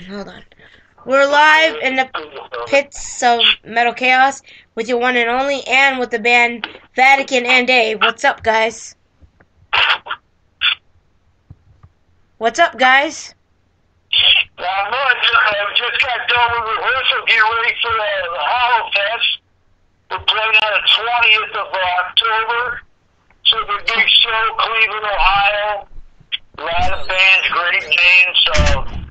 Hold on. We're live in the pits of Metal Chaos with your one and only, and with the band Vatican and Dave. What's up, guys? What's up, guys? Not much. I just got done with rehearsal, getting ready for the Hollow Fest. We're playing on the 20th of October. So the big show, Cleveland, Ohio. A lot of bands, great names.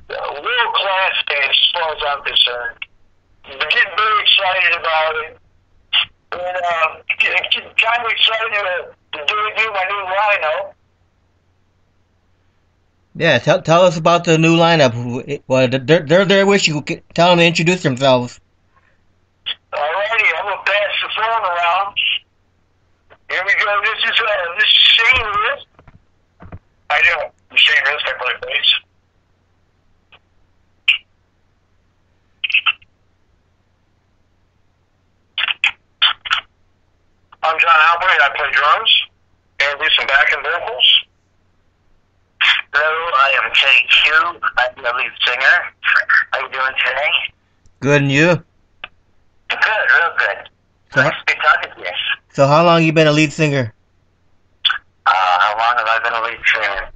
World class band as far as I'm concerned. I'm getting very excited about it. And kind of excited to do my new lineup. Yeah, tell us about the new lineup. Well, they're there. Wish you could tell them to introduce themselves. Alrighty, I'm gonna pass the phone around. Here we go. This is Shane Risk. I do. I'm Shane Risk. I play bass. I'm John Albright. I play drums and do some backing vocals. Hello, I am KQ. I'm the lead singer. How you doing today? Good, and you? Good, real good. So, Nice to be talking to you. so how long you been a lead singer? How long have I been a lead singer?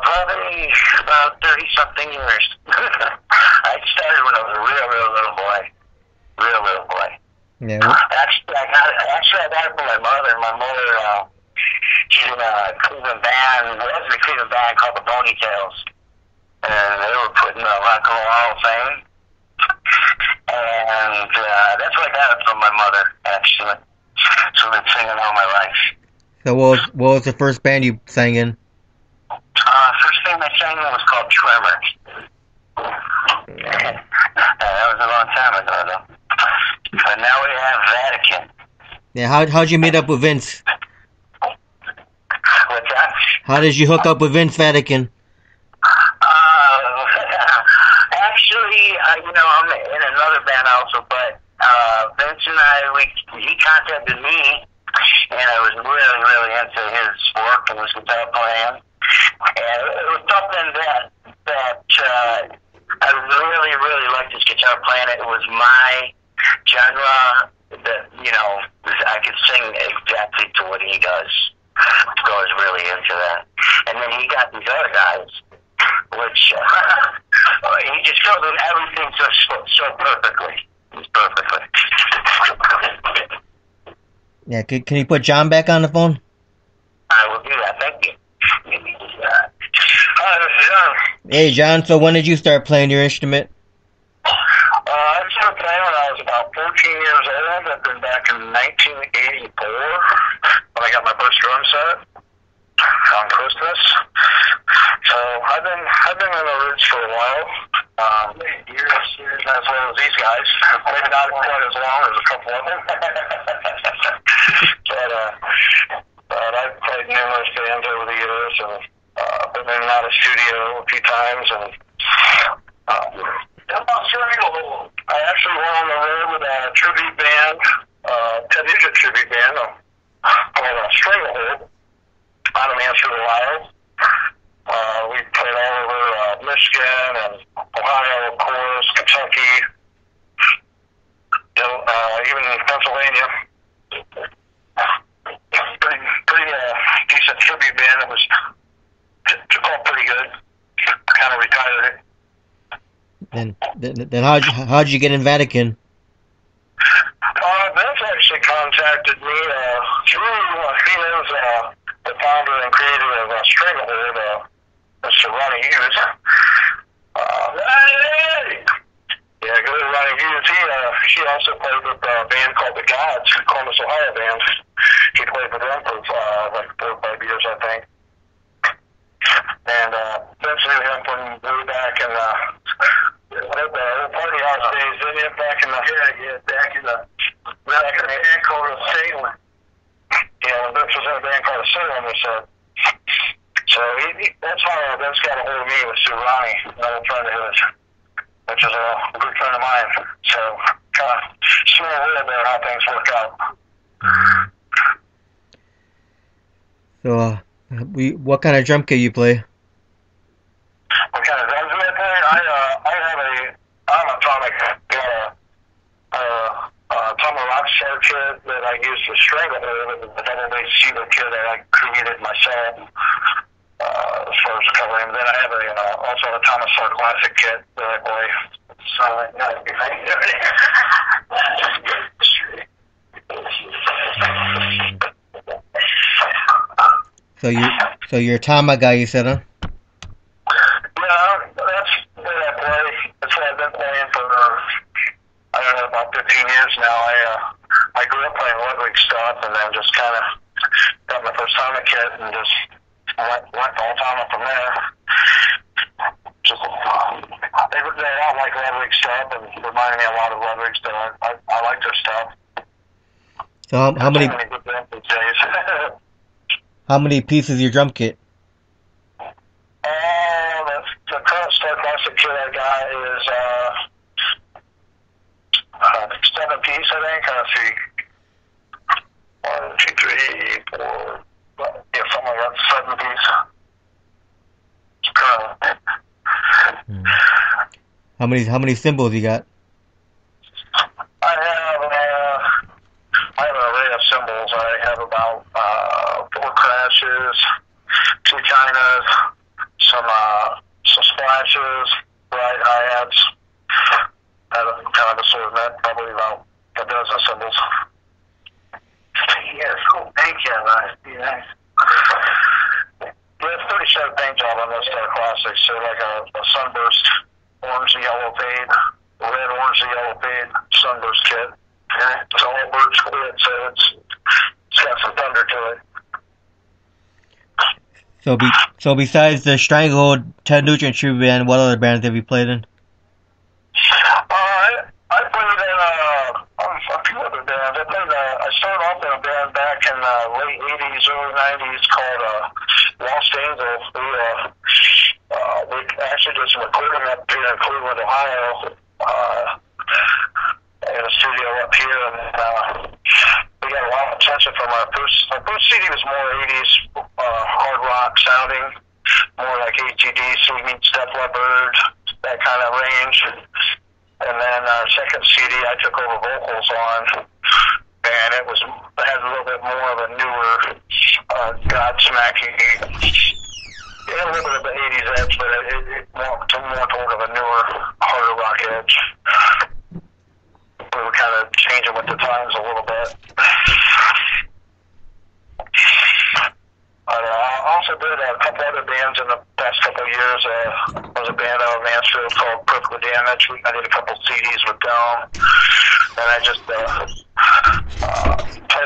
Probably about 30-something years. I started when I was a real little boy. Real little boy. Yeah. Actually, I got it from my mother. My mother, she's in a Cleveland band. There was a Cleveland band called the Ponytails. And they were putting the Rock and Roll Hall of Fame. And that's where I got it from my mother, actually. So I've been singing all my life. So what was the first band you sang in? First thing I sang in was called Tremor. That was a long time ago, though. But now we have Vatican. Yeah. How'd you meet up with Vince? What's that? How did you hook up with Vince Vatican? Actually, I'm in another band also, but Vince and he contacted me, and I was really into his work and his guitar playing. And it was something that I really liked his guitar playing. It was my genre that, I could sing exactly to what he does. So I was really into that. And then he got these other guys, which he just filled in everything so perfectly. Just perfectly. Yeah. Can you put John back on the phone? I will do that. Thank you. Hi, this is John. Hey, John. So when did you start playing your instrument? I started playing when I was about 14 years old. I've been back in 1984 when I got my first drum set on Christmas. So I've been in the roots for a while. Years as well as these guys. Maybe not quite as long as a couple of them. But I've played numerous bands over the years and been in and out of studio a few times and I actually went on the road with a tribute band, Ted Nugent tribute band called Stranglehold out of Mansfield, Ohio. We played all over Michigan and Ohio, of course, Kentucky, even Pennsylvania. Pretty decent tribute band. It was took off pretty good. Kind of retired it. Then how'd you get in Vatican? Vince actually contacted me through, he knows the founder and creator of Stranglehold, Mr. Ronnie Hughes. Yeah, good old Ronnie Hughes. He also played with a band called The Gods, Columbus, Ohio band. He played with them for like 4 or 5 years, I think. And Vince knew him from way back in the party house days, didn't you? Back in the band called Salem. Yeah, when Vince was in a band called Salem, he said. So that's how Vince got a hold of me, was through Ronnie, another friend of his, which is a good friend of mine. So kind of small world there how things work out. So what kind of drum kit you play? What kind of drums do I play? I'm atomic. Atomic rock star kit that I used to strangle with, the double base cedar kit that I created myself. As far as covering, then I have also a Thomas Star Classic kit that I play. So you're a Tama guy, you said, huh? Yeah, that's what I play. That's what I've been playing for, I don't know, about 15 years now. I grew up playing Ludwig stuff and then just kind of got my first Tama kit and just went all Tama from there. Just, they all like Ludwig stuff and reminded me a lot of Ludwig stuff. I like their stuff. So how many good bands these days. how many pieces is your drum kit? The current Star Classic kit I got is 7 piece, I think. Let's see. 1, 2, 3, 4. Yeah, something like that. 7 piece. Currently. How many cymbals you got? I have an array of cymbals. I have about 4 crashes, 2 chinas, some splashes, right hi-hats. I have a kind of assortment, probably about a dozen cymbals. Yeah, it's cool paint job on it. Yeah, it's pretty sharp paint job on those Star Classics. So like a sunburst orange to yellow fade, red orange to yellow fade sunburst kit. It's all birch quit, so it's got some thunder to it. So besides the Stranglehold, Ted Nugent tribute band, what other bands have you played in? I played in a few other bands. I started off in a band back in the late 80s, early 90s called Lost Angels. We actually did some recording up here in Cleveland, Ohio, in a studio up here, and we got a lot of attention from our first CD was more 80s hard rock sounding, more like ACDC meets Def Leppard, that kind of range. And then our second CD I took over vocals on, and it had a little bit more of a newer Godsmacky, a little bit of the 80s edge, but it more toward of a newer harder rock edge. We were kind of changing with the times a little bit. I also did a couple other bands in the past couple of years. There was a band out of Mansfield called Perfectly Damaged. I did a couple CDs with them. And I just played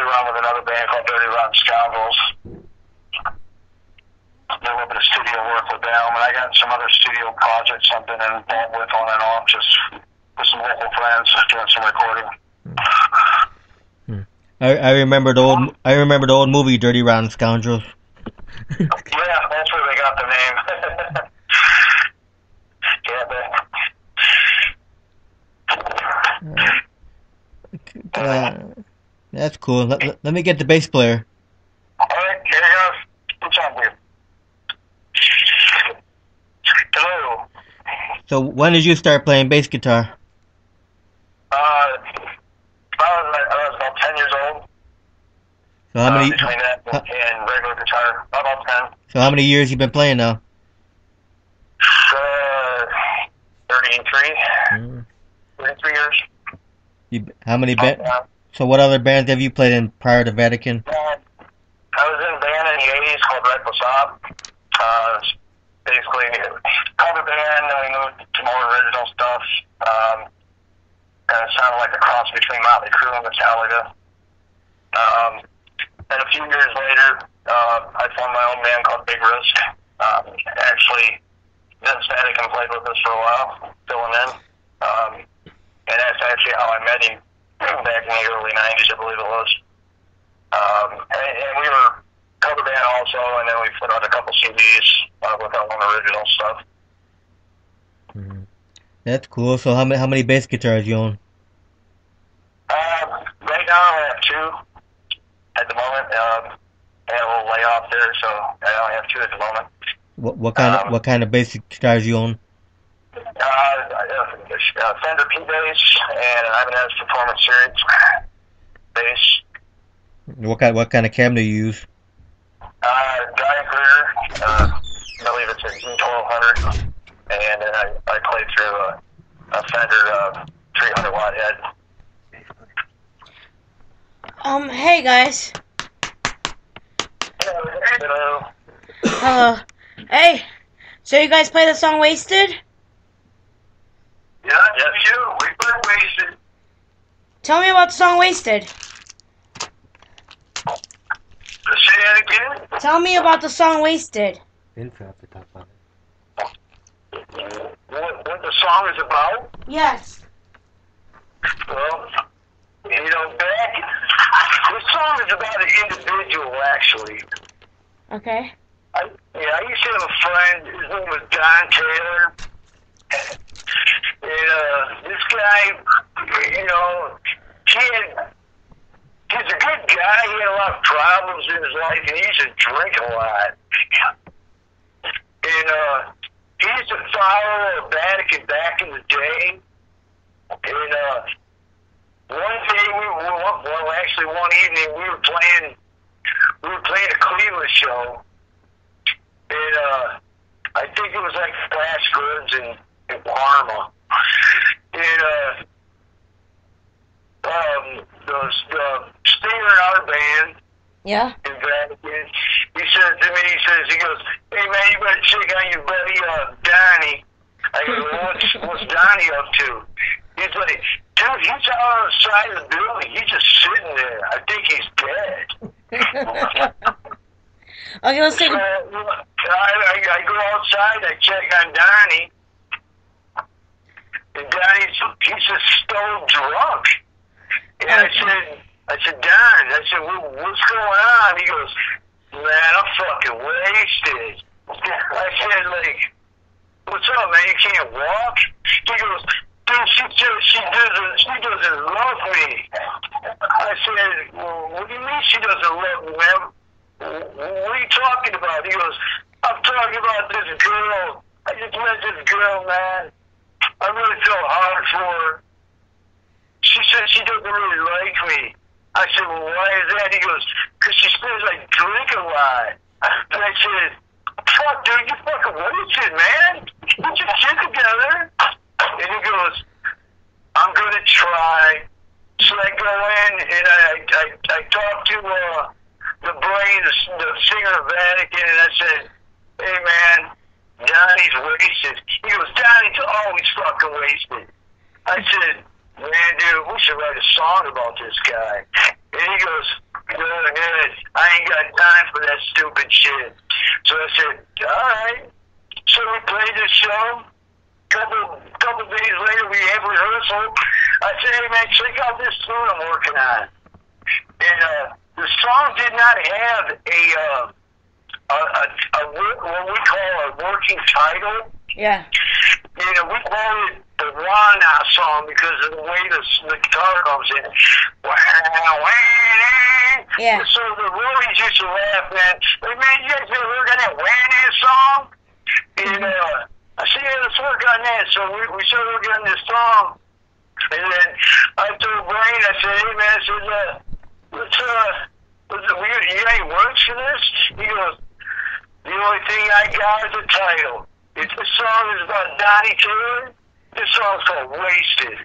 around with another band called Dirty Rotten Scoundrels. Did a little bit of studio work with them. And I got some other studio projects I've been involved with on and off, just with some local friends doing some recording. I remember the old movie Dirty Rotten Scoundrels. Yeah, that's where they got the name. That's cool. Let me get the bass player. Alright, here you go. What's up with you? Hello. So when did you start playing bass guitar? I was about 10 years old. So how many? Between that and regular guitar, about 10. So how many years you been playing now? 33. 33 years. How many bands? So what other bands have you played in prior to Vatican? I was in a band in the 80s called Reckless Op. Basically a cover band, and we moved to more original stuff. Kind of sounded like a cross between Motley Crue and Metallica. And a few years later, I formed my own band called Big Risk. Actually, Vince Vatican played with us for a while, filling in. And that's actually how I met him back in the early 90s, I believe it was. And we were cover band also, and then we put out a couple CDs with our own original stuff. That's cool. So how many bass guitars you own? Right now I have 2 at the moment. I had a little layoff there, so I only have 2 at the moment. What kind of bass guitars you own? Fender P bass and an Ibanez Performance Series bass. What kind of cam do you use? Giant Clear, I believe it's a G1200, and then I play through a Fender 300 watt head. Hey guys. Hello. Hello. Hey, so you guys play the song Wasted? Yeah, that's you. We play Wasted. Tell me about the song Wasted. Say that again? Tell me about the song Wasted. What the song is about? Yes. Well, the song is about an individual, actually. Okay. I used to have a friend, his name was Don Taylor. And this guy, he's a good guy. He had a lot of problems in his life, and he used to drink a lot. And he used to follow the Vatican back in the day. And one day, one evening, we were playing a Cleveland show. And I think it was like Flash Goods in Parma. And the singer in our band, Yeah. in Vatican, he says to me, he goes, "Hey man, you better check on your buddy Donnie." I go, well, what's Donnie up to? He's like, "Dude, he's out on the side of the building. He's just sitting there. I think he's dead." Okay, let's take So, a... I go outside, I check on Donnie, and he's just stone drunk. And I said, Don, what's going on? He goes, man, I'm fucking wasted. I said, like, what's up, man? You can't walk? He goes, dude, she doesn't love me. I said, well, what do you mean she doesn't love me, man? What are you talking about? He goes, I'm talking about this girl. I just met this girl, man. I really felt hard for her. She said she doesn't really like me. I said, well, why is that? He goes, because she says I drink a lot. And I said, fuck, dude, you fucking wasted, man. Put your shit together. And he goes, I'm going to try. So I go in and I talk to the brain, the singer of Vatican, and I said, hey, man, Donnie's wasted. He goes, Donnie's always fucking wasted. I said, man, dude, we should write a song about this guy. And he goes, go ahead. I ain't got time for that stupid shit. So I said, all right. So we played this show. Couple days later, we have rehearsal. I said, hey, man, check out this tune I'm working on. And the song did not have what we call a working title. Yeah. We call it the Wana song because of the way the guitar comes in. Yeah. So the Rollies used to laugh, man. Like, man, you guys ever work on that Wana song? And I said, yeah, let's work on that. So we started working on this song. And then I told Brain, I said, hey, man, I said, you got any words for this? He goes, the only thing I got is a title. If the song is about Donnie Taylor, this song's called Wasted.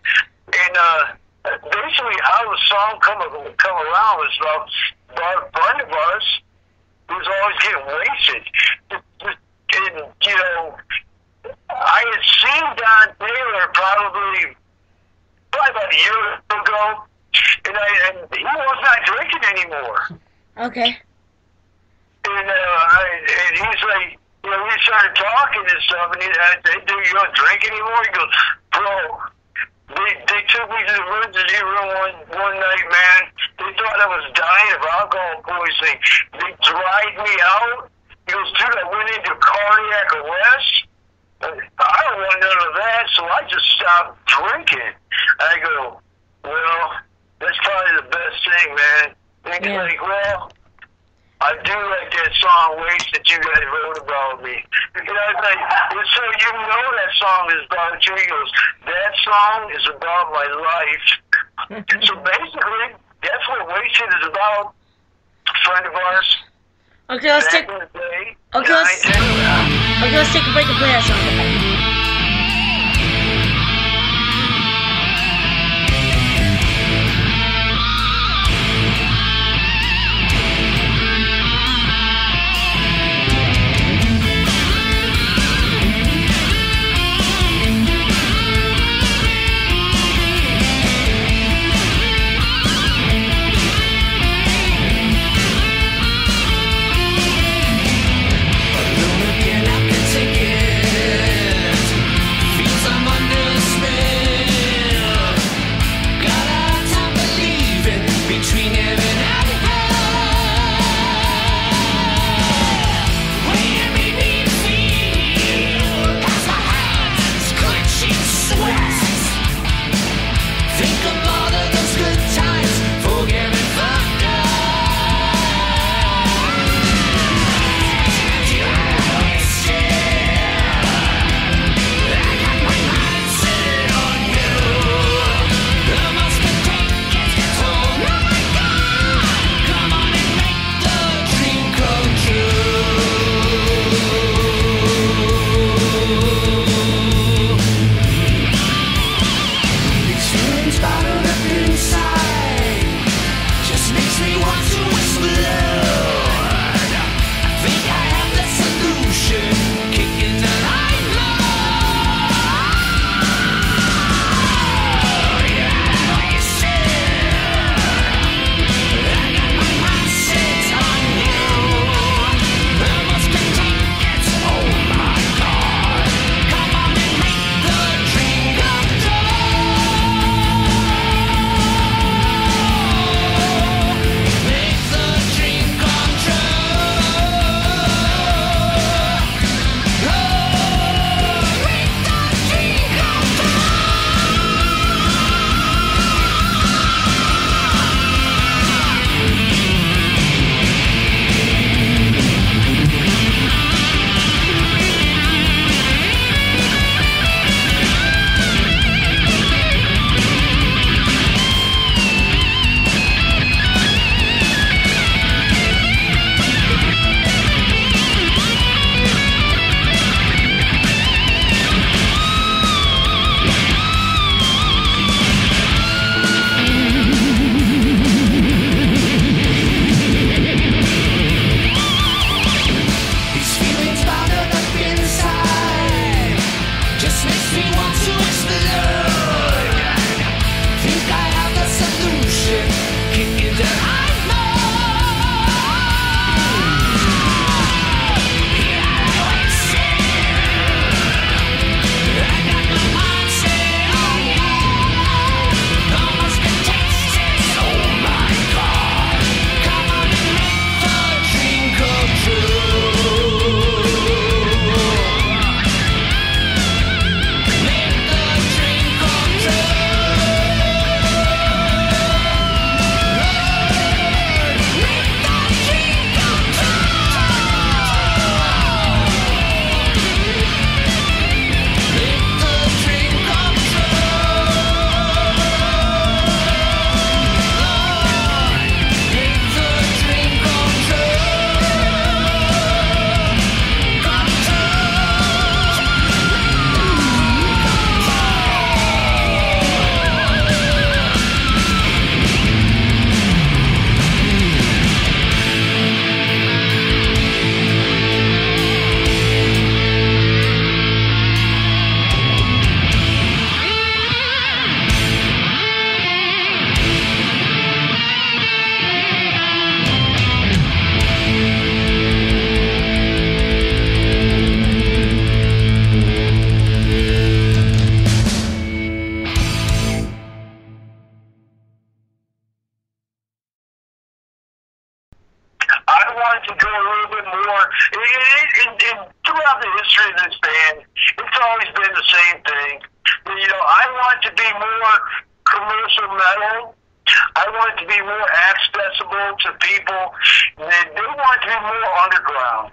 And basically how the song come around was about a friend of ours who was always getting wasted. And, I had seen Don Taylor probably about a year ago, and he was not drinking anymore. Okay. And he's like, we started talking and stuff, and I said, dude, you don't drink anymore? He goes, bro, they took me to the emergency room one night, man. They thought I was dying of alcohol poisoning. They dried me out. He goes, dude, I went into cardiac arrest. I don't want none of that, so I just stopped drinking. I go, well, that's probably the best thing, man. And he's like, well, I do like that song, Waste, that you guys wrote about me. And I was like, so you know that song is about you. He goes, that song is about my life. So basically, that's what Wasted is about. A friend of ours. Okay, let's take. Back in the day, Okay, let's take a break and play that song. wanted to go a little bit more. Throughout the history of this band, it's always been the same thing. You know, I want to be more commercial metal, I want it to be more accessible to people. They want it to be more underground.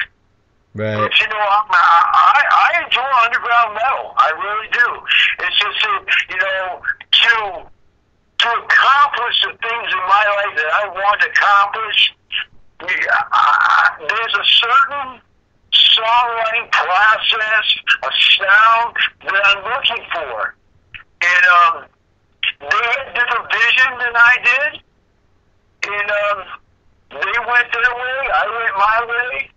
Right. But, you know, I enjoy underground metal. I really do. It's just that, you know, to accomplish the things in my life that I want to accomplish, there's a certain songwriting process, a sound that I'm looking for. And they had different vision than I did. And they went their way, I went my way.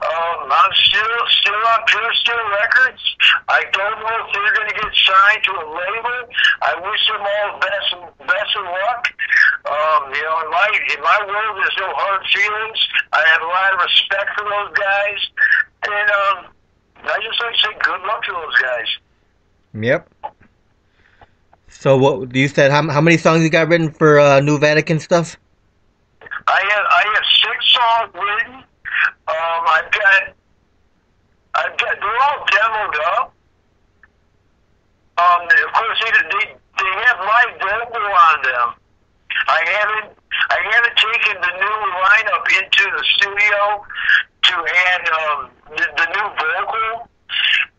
I'm still on Pure Steel Records. I don't know if they're going to get signed to a label. I wish them all best of luck. You know, in my world, there's no hard feelings. I have a lot of respect for those guys, and I just like to say good luck to those guys. Yep. So what you said? How many songs you got written for New Vatican stuff? I have 6 songs written. I've got, they're all demoed up. Of course, they have my vocal on them. I haven't taken the new lineup into the studio to add the new vocal.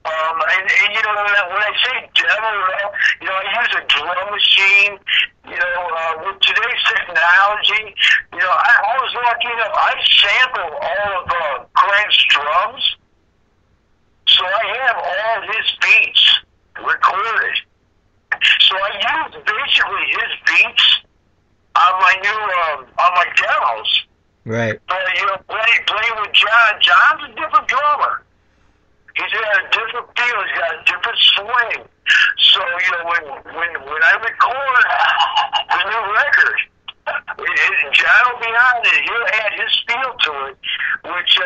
And you know, when I say demoed up, you know, I use a drum machine. You know, with today's technology, you know, I was lucky enough. I sampled all of Craig's drums, so I have all his beats recorded. So I use basically his beats on my new on my demos. Right. But you know, playing with John. John's a different drummer. He's got a different feel. He's got a different swing. So you know, when I record the new record, John will be on it. He'll add his feel to it, which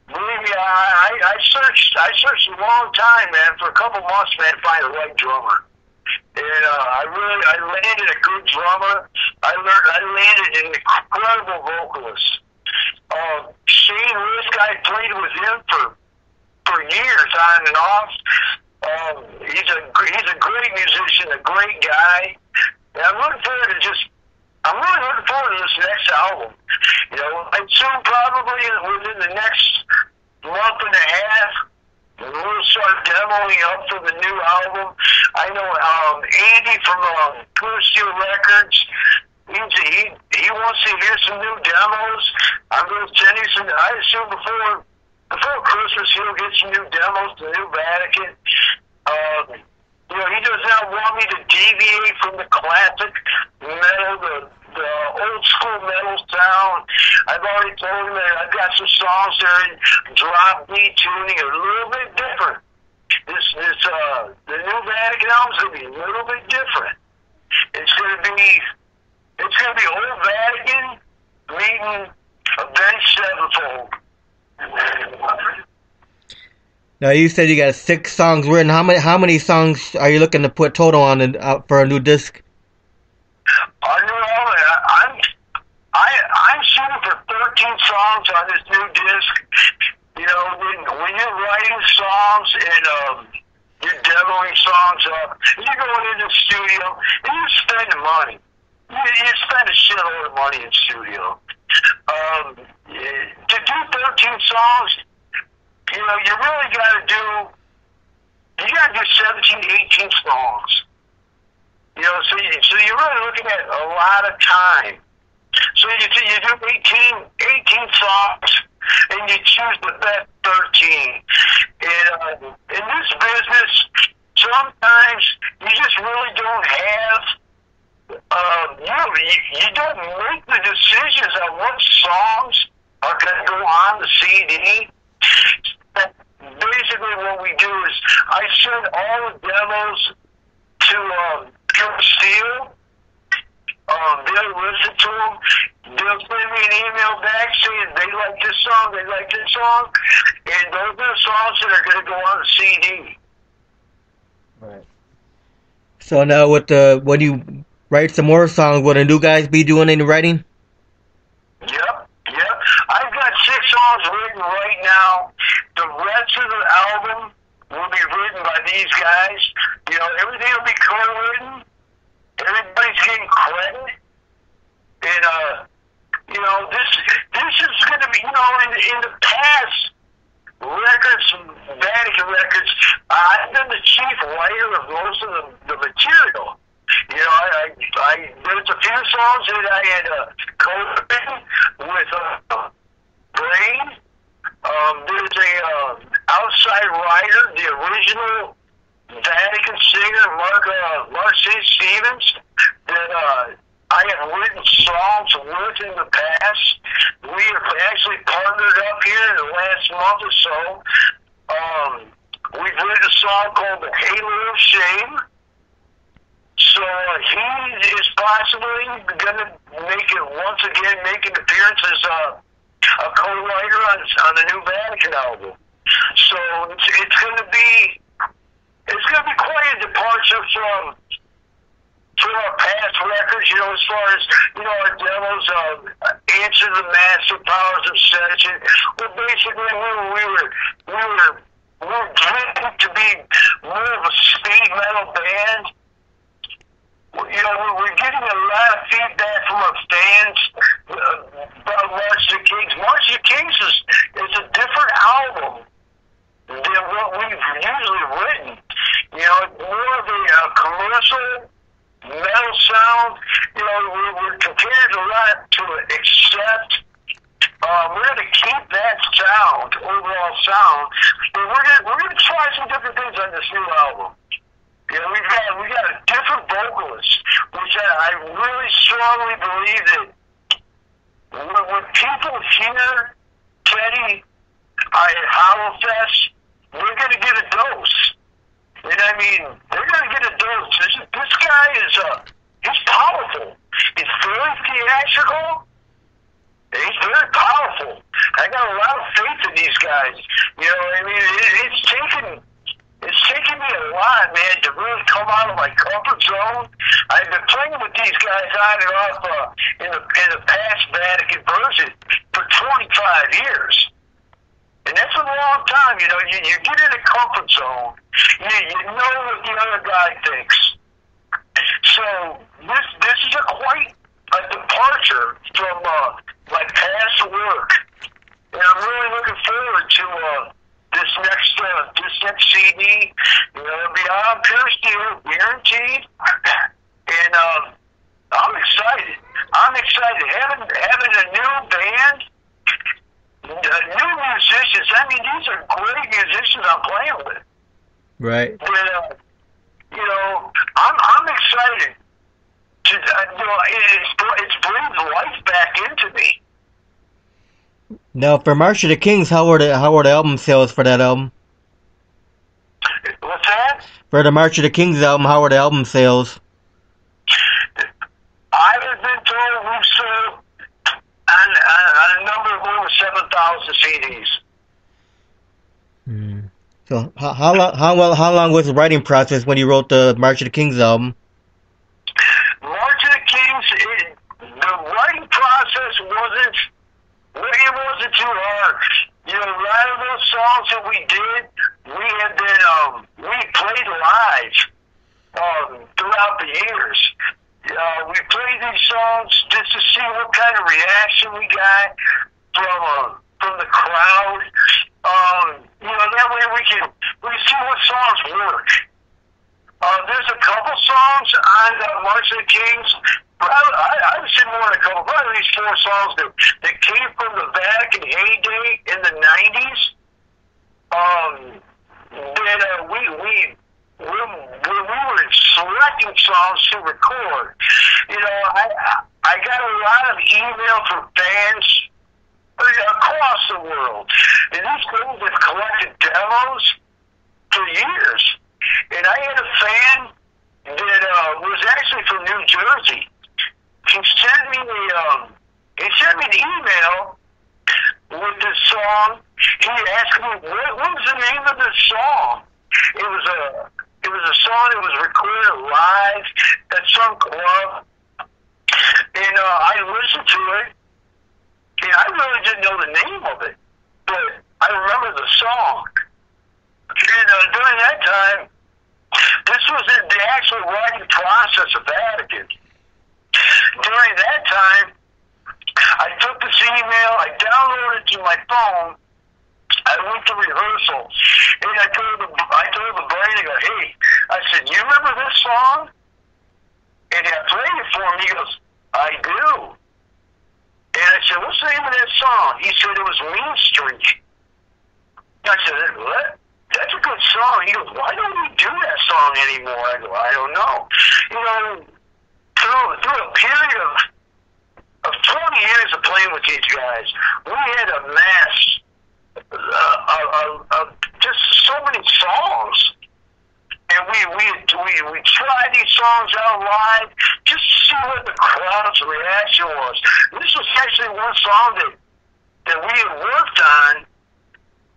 believe me, I searched a long time, man, for a couple months, man, to find the right drummer. And I landed a good drummer. I landed an incredible vocalist. Shane Risk, I played with him for years on and off. He's a great musician, a great guy. And I'm really looking forward to this next album. You know, and soon, probably within the next month and a half, we'll start demoing up for the new album. I know Andy from Pure Steel Records, he wants to hear some new demos. I'm going to send you some. I assume before Christmas he'll get some new demos to New Vatican. You know, he does not want me to deviate from the classic metal, the old school metal sound. I've already told him that I've got some songs that are in drop D tuning, a little bit different. The New Vatican album's gonna be a little bit different. It's gonna be old Vatican meeting Avenged Sevenfold. Now you said you got 6 songs written. How many songs are you looking to put total on for a new disc? I'm shooting for 13 songs on this new disc. You know, when you're writing songs and you're demoing songs up, you're going into the studio and you're spending money. You spend a shitload of money in the studio. To do 13 songs, you know, you really got to do 17, 18 songs. You know, so you're really looking at a lot of time. So you do 18 songs, and you choose the best 13. And in this business, sometimes you just really don't have. You don't make the decisions on what songs are going to go on the CD. Basically, what we do is I send all the demos to Pure Steel. They'll listen to them. They'll send me an email back saying they like this song, and those are the songs that are going to go on the CD. Right. So now, when you write some more songs, will the new guys be doing any writing? Yep. I've got 6 songs written right now. The rest of the album will be written by these guys. You know, everything will be co-written. everybody's getting credit, and this is going to be, in the past records, Vatican records, I've been the chief writer of most of the material. There's a few songs that I had co-written with Brain. There's a outside writer, the original Vatican singer, Mark St. Stevens, that I have written songs with in the past. We have actually partnered up here in the last month or so. We've written a song called The Halo of Shame. So he is possibly going to once again make an appearance as a co-writer on the new Vatican album. So it's going to be quite a departure from our past records, as far as, our demos, Answer the Master Powers Obsession. Well, basically, we were driven to be more of a speed metal band. We're getting a lot of feedback from our fans about March of the Kings. March of the Kings is a different album than what we've usually written. More of a commercial metal sound. We're compared a lot to Accept. We're going to keep that overall sound, but we're going to try some different things on this new album. We got a different vocalist, which I really strongly believe that when people hear Teddy at Hollowfest, they're going to get a dose. And they're going to get a dose. This guy he's powerful. He's very theatrical. He's very powerful. I got a lot of faith in these guys. It's taken me a lot, man, to really come out of my comfort zone. I've been playing with these guys on and off in the past Vatican version for 25 years. And that's a long time, you get in a comfort zone. You know what the other guy thinks. So this is quite a departure from my past work. And I'm really looking forward to this next CD. Beyond Pure Steel, guaranteed. And I'm excited. Having a new band. New musicians. These are great musicians I'm playing with. Right. But, I'm excited to, it's breathed life back into me. Now, for March of the Kings, how were the album sales for that album? What's that? For the March of the Kings album, how were the album sales? I have been told we've sold on a number of over 7,000 CDs. So how long was the writing process when you wrote the March of the Kings album? March of the Kings, the writing process wasn't too hard. A lot of those songs that we did, we played live throughout the years. We played these songs just to see what kind of reaction we got from the crowd. That way we see what songs work. There's a couple songs on March of the Kings. I would say more than a couple, probably at least 4 songs that came from the Vatican heyday in the 90s. That when we were selecting songs to record, I got a lot of email from fans across the world. And these girls have collected demos for years. And I had a fan that was actually from New Jersey. He sent me an email with this song. He asked me, what was the name of this song? It was a song that was recorded live at some club. And I listened to it. And I really didn't know the name of it, but I remember the song. And during that time, this was the actual writing process of Vatican. in my phone. I went to rehearsal, and I told the brain, I go, hey, I said, you remember this song? And I played it for him. He goes, I do. And I said, what's the name of that song? He said it was Mean Streak. I said, what? That's a good song. He goes, why don't we do that song anymore? I go, I don't know. You know, through a period of 20 years of playing with these guys, we had amassed just so many songs. And we tried these songs out live just to see what the crowd's reaction was. This was actually one song that we had worked on,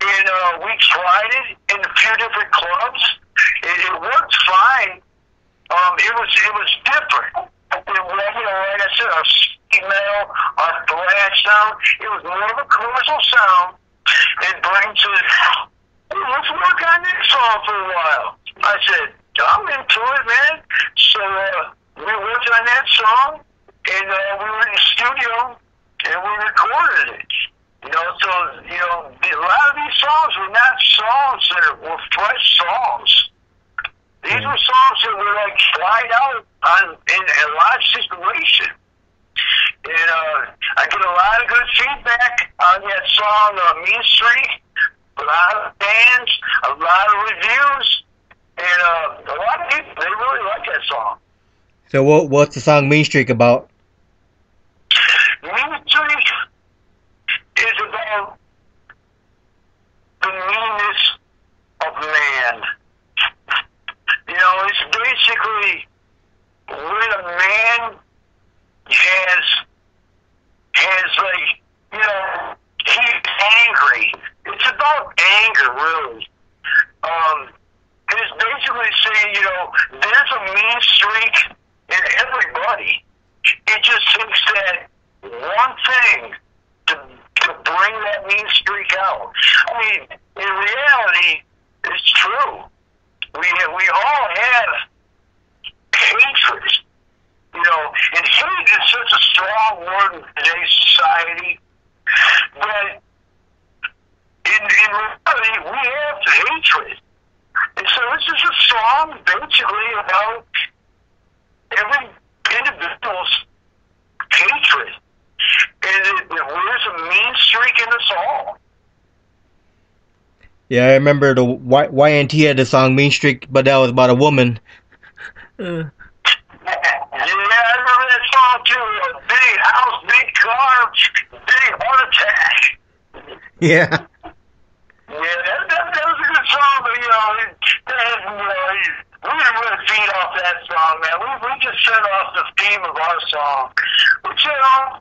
and we tried it in a few different clubs. It worked fine. It was different. Like I said, our speed metal, our thrash sound, it was more of a commercial sound. And Brain said, hey, let's work on this song for a while. I said, I'm into it, man. So we worked on that song, and we were in the studio, and we recorded it. You know, so, you know, a lot of these songs were not songs that were fresh songs. These were songs that were like tried out in a live situation. And I get a lot of good feedback on that song, Mean Streak. A lot of fans, a lot of reviews, and a lot of people, they really like that song. So what's the song Mean Streak about? Mean Streak is about the meanness of man. You know, it's basically when a man has like, you know, he's angry. It's about anger, really. It's basically saying, you know, there's a mean streak in everybody. It just takes that one thing to bring that mean streak out. I mean, in reality, it's true. We all have hatred, you know, and hate is such a strong word in today's society, but in reality, we have hatred. And so this is a song basically about every individual's hatred. And there's a mean streak in us all. Yeah, I remember the YNT had the song Mean Streak, but that was about a woman. Yeah, I remember that song too. Big house, big car, big heart attack. Yeah. Yeah, that was a good song, but you know, we didn't really feed off that song, man. We just set off the theme of our song. Which, you know,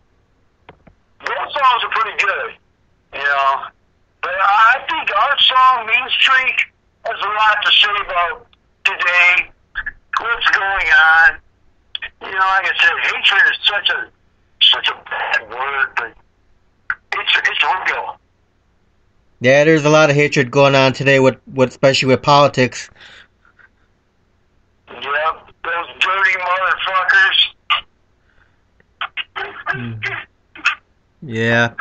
those songs are pretty good, you know. But I think our song, Mean Streak, has a lot to say about today, what's going on. You know, like I said, hatred is such a bad word, but it's real. Yeah, there's a lot of hatred going on today, with especially with politics. Yep, those dirty motherfuckers. Yeah.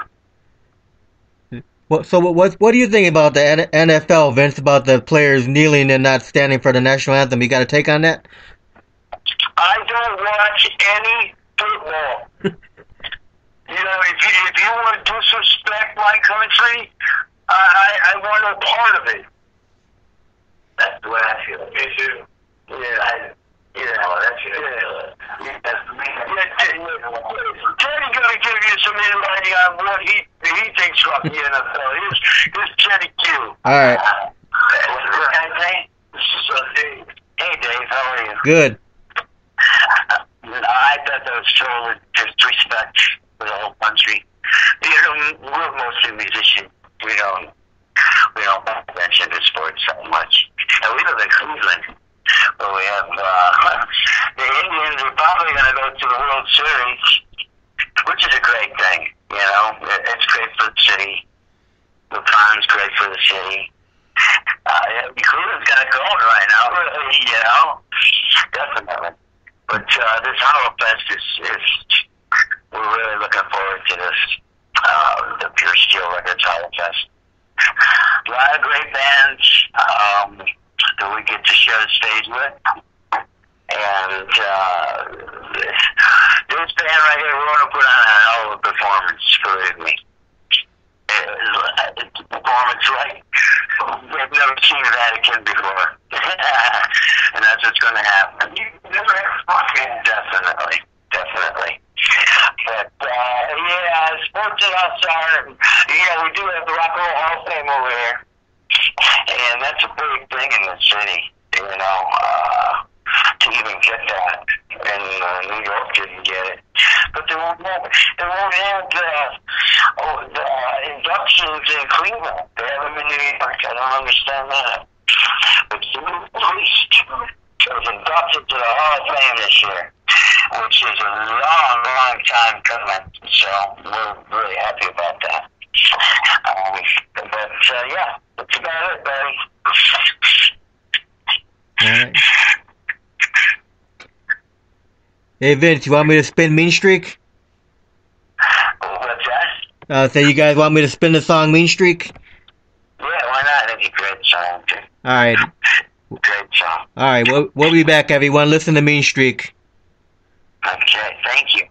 So what do you think about the NFL, Vince, about the players kneeling and not standing for the national anthem? You got a take on that? I don't watch any football. You know, if you want to disrespect my country, I want no part of it. That's the way I feel. Me too. Yeah. That's it. Yeah. Teddy's going to give you some insight on what he thinks about the NFL. Here's Teddy Q. All right. Hey, Dave, how are you? Good. I thought that was total disrespect for the whole country. You know, we're mostly musicians. We don't mention the sports so much. And we live in Cleveland, where we have the Indians are probably going to go to the World Series, which is a great thing. You know, it's great for the city. The pond's great for the city. Cleveland's got it going right now, really, you know, definitely. But this Hollow Fest is we're really looking forward to this. the Pure Steel Records Hollow Fest. A lot of great bands that we get to share the stage with. And this band right here, we're going to put on a hell of a performance, believe me. It's a performance like they've never seen Vatican before. And that's what's going to happen. You've never had fun. Definitely. Definitely. But, yeah, sports and outside, yeah, we do have the Rock and Roll Hall of Fame over here. And that's a big thing in the city, you know, to even get that. And New York didn't get it. But they won't have the inductions in Cleveland. They have them in New York. I don't understand that. But the priest was inducted to the Hall of Fame this year, which is a long, long time coming. So we're really happy about that. Yeah, that's about it, buddy. All right. Hey Vince, you want me to spin Mean Streak? What's that? So you guys want me to spin the song Mean Streak? Yeah, why not? It's a great song. All right. Great song. All right. We'll be back, everyone. Listen to Mean Streak. Okay, thank you.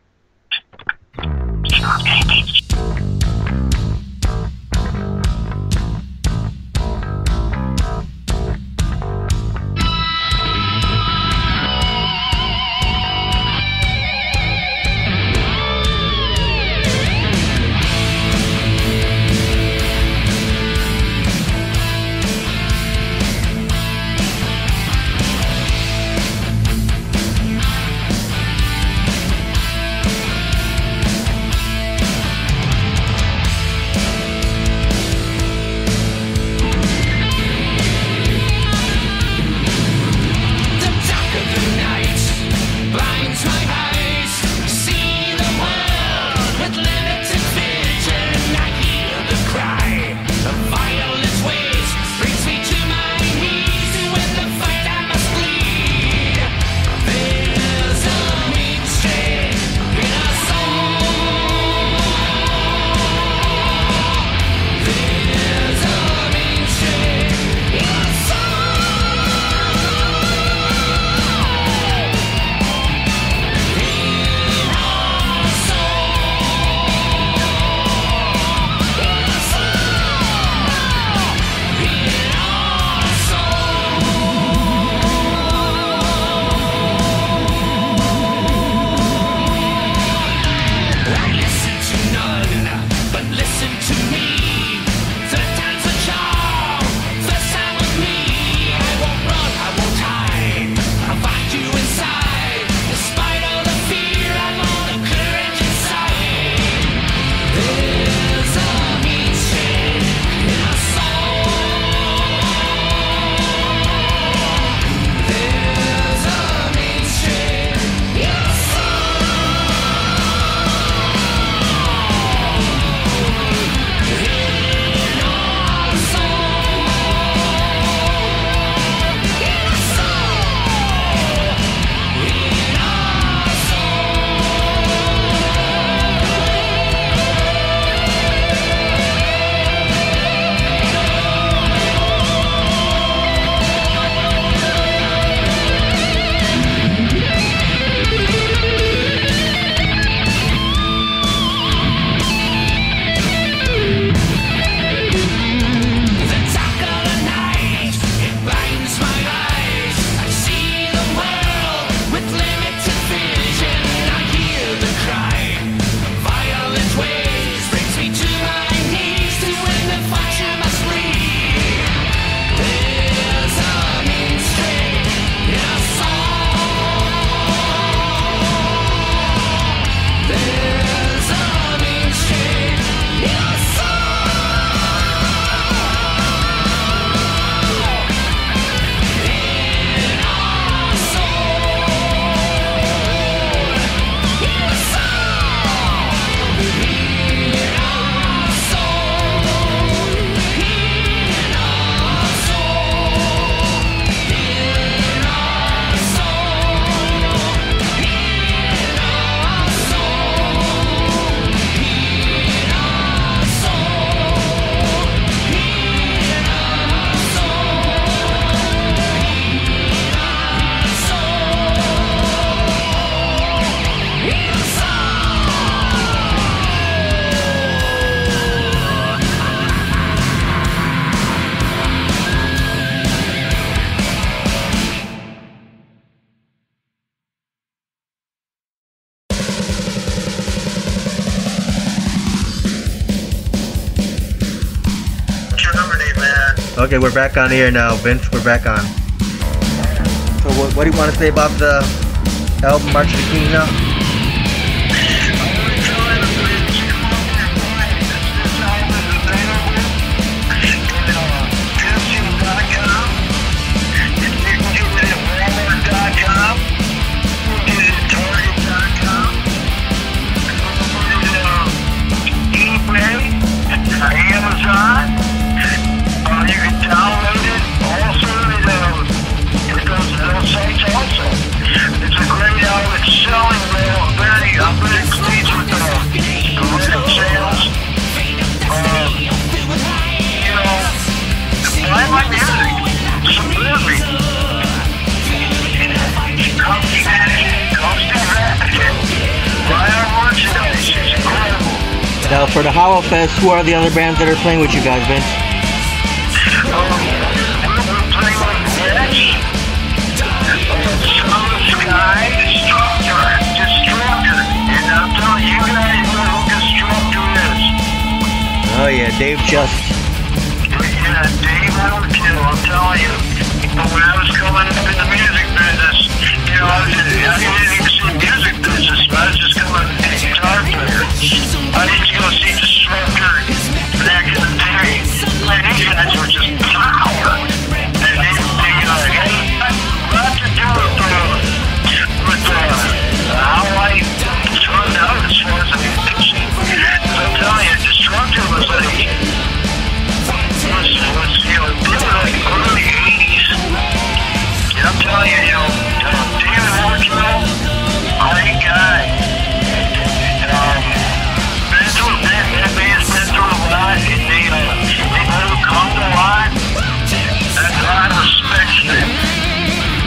Okay, we're back on here now, Vince. We're back on. So what do you want to say about the album March of the Kings now? Amazon. You can download it. Also, it goes to those sites also. It's a great album. It's selling well. I'm very pleased with the record sales. Buy my music. Support me. Come to Vatican. Buy our merchandise. It's incredible. Now for the Hollow Fest, who are the other bands that are playing with you guys, Vince? We're playing with Edge, Sky, Destructor, and I'm telling you guys know who Destructor is. Oh yeah, Dave Just. Yeah, Dave Overkill, I'm telling you. When I was coming up in the music business, I didn't even see music business, I was just coming as a guitar player. I used to go see Destructor back in the day. Man, these guys were just power. And they had a lot to do with how I turned out as far as the music. I'm telling you, Destructor was like, they were like early 80s. And I'm telling you, David Overkill, great guy. That band's been through a lot, and they've overcome a lot. That's a lot of respect for them.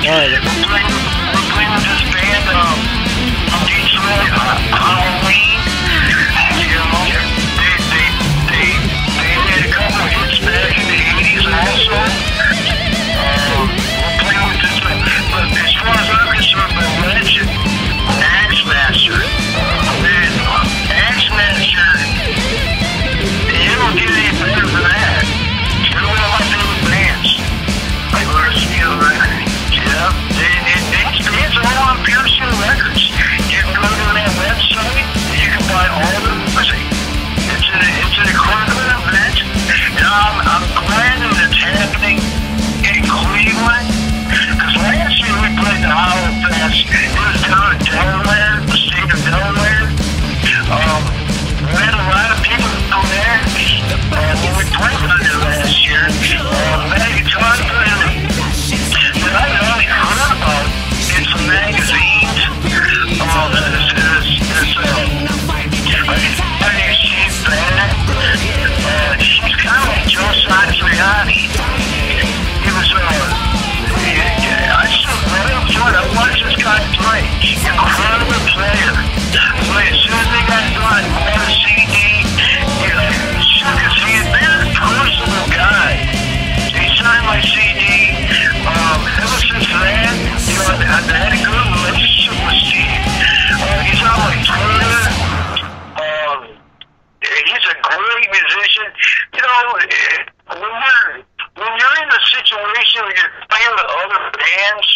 We're playing with this band from Detroit, Halloween. They had a couple of hits back in the 80s also. We're playing with this, but as far as I'm concerned, the legend, Axmaster. Man, Axmaster, you don't get any better than that. They're one of my favorite bands. Like, where's the record? Yeah, it's all on Pearson Records. You can go to that website, and you can buy all the music. It's an incredible event, and I'm glad that it's happening in Cleveland, because last year we played the Hollow Fest. It was down in Delaware, the state of Delaware. We had a lot of people down there when we played on there last year. That guitar player that I had only heard about in some magazines. She's kind of like Joe Satriani. He was, I still love him for it. I watched this guy play. Incredible player. As soon as they got done, he had a CD. Shook his hand. Very personal guy. He signed my CD. Ever since then, I've had a good relationship with Steve. He's on my Twitter. He's a great musician. When you're in a situation where you're playing with other bands,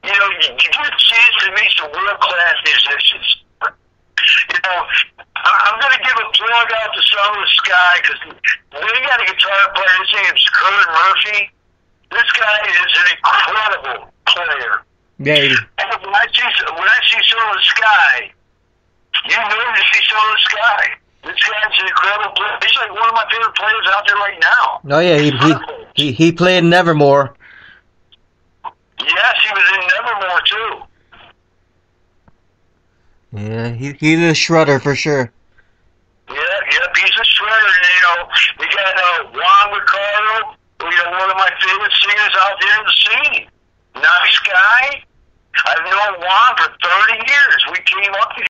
you get a chance to meet some world-class musicians. I'm going to give a plug out to Son of the Sky, because they got a guitar player. His name's Kurt Murphy. This guy is an incredible player. Yeah. And when I see Son of the Sky, you know to see Son of the Sky. This guy's an incredible player. He's like one of my favorite players out there right now. Oh yeah, he played Nevermore. Yes, he was in Nevermore too. Yeah, he's a shredder for sure. Yeah, he's a shredder. And, we got Juan Ricardo, one of my favorite singers out there in the scene. Nice guy. I've known Juan for 30 years. We came up together.